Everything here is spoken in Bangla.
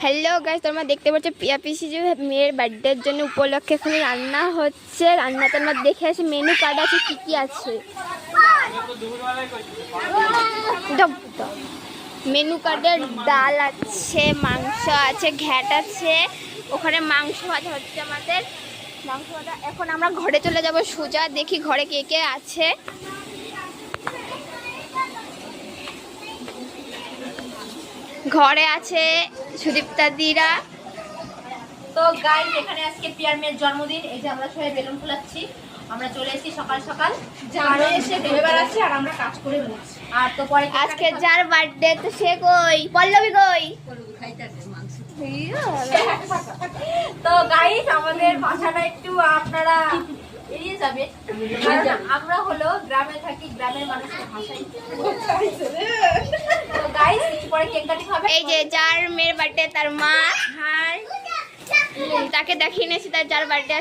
হ্যালো গাইস, তোমরা দেখতে পাচ্ছ পিয়া পিসি যে মেয়ের বার্থডের জন্য উপলক্ষে এখানে রান্না হচ্ছে। রান্নাটার মধ্যে দেখে আসি মেনু কার্ড আছে, কি কি আছে। মেনু কার্ডের ডাল আছে, মাংস আছে, ঘ্যাট আছে, ওখানে মাংস ভাজা হচ্ছে আমাদের। মাংস ভাজা। এখন আমরা ঘরে চলে যাব সোজা, দেখি ঘরে কে কে আছে। ঘরে আছে সুদীপ্তা দিরা। তো গাইস, এখানে আজকে পিয়ার মেয়ের জন্মদিন। এই যে আমরা সবাই বেলুন ফুলাচ্ছি। আমরা চলে এসেছি সকাল সকাল, জানো এসে ঘুরে বেড়াচ্ছি আর আমরা কাজ করে বেড়াচ্ছি। আর তো পরে আজকে যার বার্থডে তো সে কই, পল্লবী কই? তো গাইস, আমাদের ভাষাটা একটু আপনারা এড়িয়ে যাবে, আমরা হলো গ্রামে থাকি, গ্রামের মানুষের ভাষাই। তো গাইস, পরে কেক কাটিং হবে। এই যে যার মেয়ের বার্থডে তার মা, হাই, তাকে দেখিয়ে নিয়েছি তার যার বার্থডে